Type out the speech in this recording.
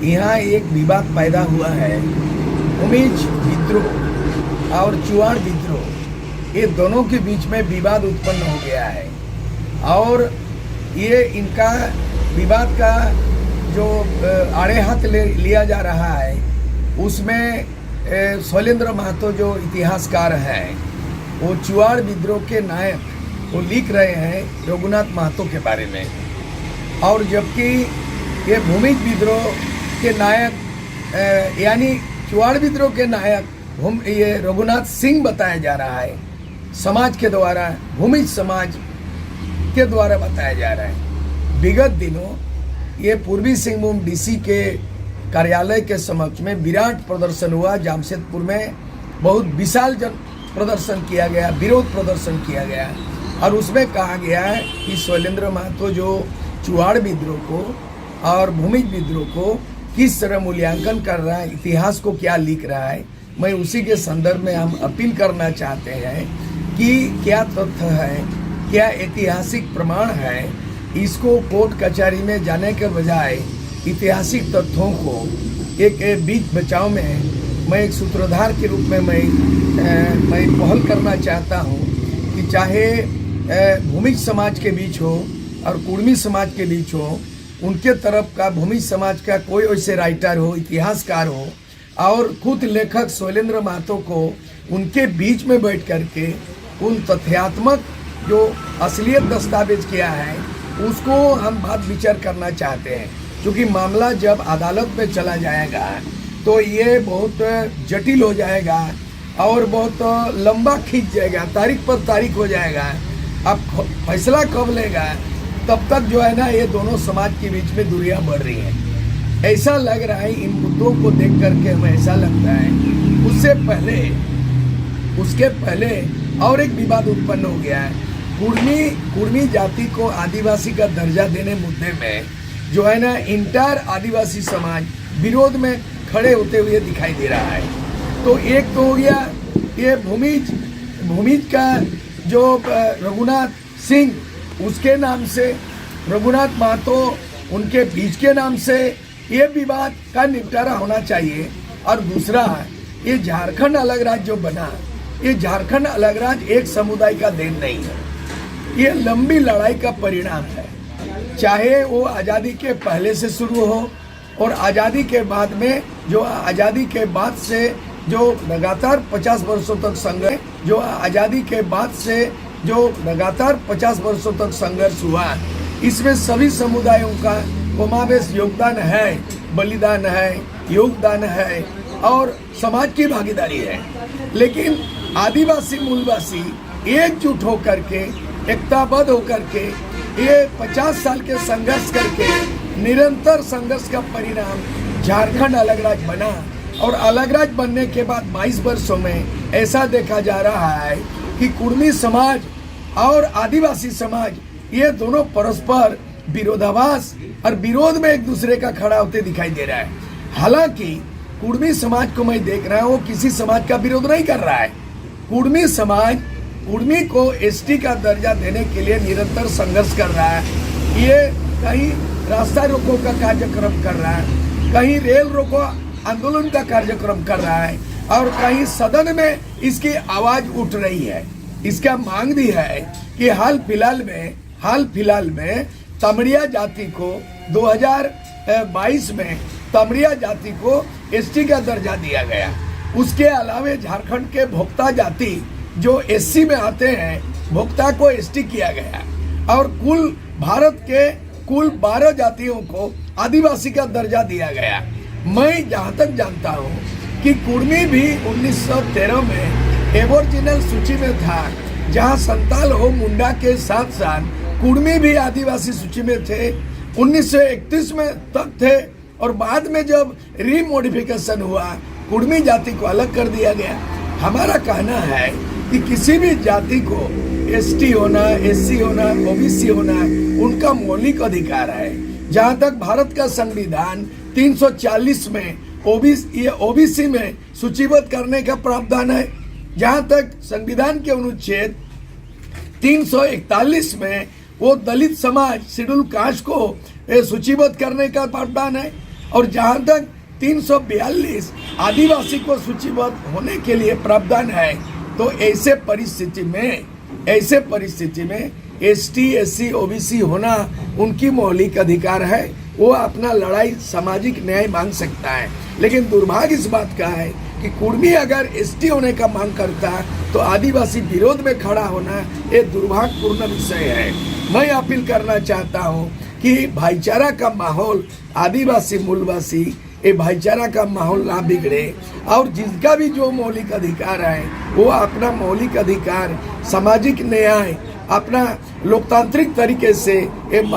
यहाँ एक विवाद पैदा हुआ है। भूमिज विद्रोह और चुआड़ विद्रोह, ये दोनों के बीच में विवाद उत्पन्न हो गया है और ये इनका विवाद का जो आड़े हाथ लिया जा रहा है उसमें शैलेंद्र महतो जो इतिहासकार हैं वो चुआड़ विद्रोह के नायक वो लिख रहे हैं रघुनाथ महतो के बारे में, और जबकि ये भूमिज विद्रोह के नायक यानी चुआड़ विद्रोह के नायक ये रघुनाथ सिंह बताया जा रहा है, समाज के द्वारा, भूमिज समाज के द्वारा बताया जा रहा है। विगत दिनों ये पूर्वी सिंहभूम डीसी के कार्यालय के समक्ष में विराट प्रदर्शन हुआ। जामशेदपुर में बहुत विशाल जन प्रदर्शन किया गया, विरोध प्रदर्शन किया गया और उसमें कहा गया है कि शैलेंद्र महतो जो चुआड़ विद्रोह को और भूमिज विद्रोह को किस तरह मूल्यांकन कर रहा है, इतिहास को क्या लिख रहा है, मैं उसी के संदर्भ में हम अपील करना चाहते हैं कि क्या तथ्य है, क्या ऐतिहासिक प्रमाण है, इसको कोर्ट कचहरी में जाने के बजाय ऐतिहासिक तथ्यों को एक बीच बचाव में मैं एक सूत्रधार के रूप में मैं पहल करना चाहता हूँ कि चाहे भूमिज समाज के बीच हो और कुर्मी समाज के बीच हो, उनके तरफ का भूमिज समाज का कोई ऐसे राइटर हो, इतिहासकार हो और खुद लेखक शैलेंद्र महतो को उनके बीच में बैठ करके उन तथ्यात्मक जो असलियत दस्तावेज किया है उसको हम बात विचार करना चाहते हैं। क्योंकि मामला जब अदालत में चला जाएगा तो ये बहुत जटिल हो जाएगा और बहुत लंबा खींच जाएगा, तारीख पर तारीख हो जाएगा। अब फैसला कब लेगा तब तक जो है ना ये दोनों समाज के बीच में दूरियां बढ़ रही हैं। ऐसा लग रहा है, इन मुद्दों को देख करके हमें ऐसा लगता है उसके पहले और एक विवाद उत्पन्न हो गया है। कुर्मी जाति को आदिवासी का दर्जा देने मुद्दे में जो है ना इंटर आदिवासी समाज विरोध में खड़े होते हुए दिखाई दे रहा है। तो एक तो हो गया ये भूमिज का जो रघुनाथ सिंह उसके नाम से, रघुनाथ महतो उनके बीच के नाम से ये विवाद का निपटारा होना चाहिए। और दूसरा ये झारखंड अलग राज्य जो बना, ये झारखंड अलग राज्य एक समुदाय का देन नहीं है, ये लंबी लड़ाई का परिणाम है। चाहे वो आज़ादी के पहले से शुरू हो और आज़ादी के बाद में जो आज़ादी के बाद से जो लगातार 50 वर्षों तक संघर्ष, जो आज़ादी के बाद से जो लगातार 50 वर्षों तक संघर्ष हुआ, इसमें सभी समुदायों का कमावेश योगदान है, बलिदान है, योगदान है और समाज की भागीदारी है। लेकिन आदिवासी मूलवासी एकजुट होकर के, एकताबद्ध होकर के ये 50 साल के संघर्ष करके निरंतर संघर्ष का परिणाम झारखंड अलग राज्य बना। और अलग राज्य बनने के बाद 22 वर्षों में ऐसा देखा जा रहा है कि कुर्मी समाज और आदिवासी समाज ये दोनों परस्पर विरोधाभास और विरोध में एक दूसरे का खड़ा होते दिखाई दे रहा है। हालांकि कुर्मी समाज को मैं देख रहा हूँ वो किसी समाज का विरोध नहीं कर रहा है। कुर्मी समाज कुर्मी को एसटी का दर्जा देने के लिए निरंतर संघर्ष कर रहा है। ये कहीं रास्ता रोको का कार्यक्रम कर रहा है, कहीं रेल रोको आंदोलन का कार्यक्रम कर रहा है और कहीं सदन में इसकी आवाज उठ रही है। इसका मांग भी है कि हाल फिलहाल में तमड़िया जाति को 2022 में तमड़िया जाति को एसटी का दर्जा दिया गया। उसके अलावा झारखंड के भोक्ता जाति जो एससी में आते हैं, भोक्ता को एसटी किया गया और कुल भारत के कुल 12 जातियों को आदिवासी का दर्जा दिया गया। मैं जहाँ तक जानता हूँ कि कुर्मी भी 1913 में एबोरिजिनल सूची में था, जहाँ संताल हो मुंडा के साथ साथ कुर्मी भी आदिवासी सूची में थे। 1931 में तक थे और बाद में जब रीमोडिफिकेशन हुआ कुर्मी जाति को अलग कर दिया गया। हमारा कहना है कि किसी भी जाति को एसटी होना, एससी होना, ओबीसी होना उनका मौलिक अधिकार है। जहां तक भारत का संविधान 340 में ओबीसी में सूचीबद्ध करने का प्रावधान है, जहां तक संविधान के अनुच्छेद 341 में वो दलित समाज शेड्यूल कास्ट को सूचीबद्ध करने का प्रावधान है। और जहाँ तक 342 आदिवासी को सूचीबद्ध होने के लिए प्रावधान है, तो ऐसे परिस्थिति में ST SC OBC होना उनकी मौलिक अधिकार है। वो अपना लड़ाई सामाजिक न्याय मांग सकता है। लेकिन दुर्भाग्य इस बात का है कि कुर्मी अगर ST होने का मांग करता है तो आदिवासी विरोध में खड़ा होना ये दुर्भाग्यपूर्ण विषय है। मैं अपील करना चाहता हूँ कि भाईचारा का माहौल, आदिवासी मूलवासी ये भाईचारा का माहौल ना बिगड़े, और जिसका भी जो मौलिक अधिकार है वो अपना मौलिक अधिकार, सामाजिक न्याय, अपना लोकतांत्रिक तरीके से ये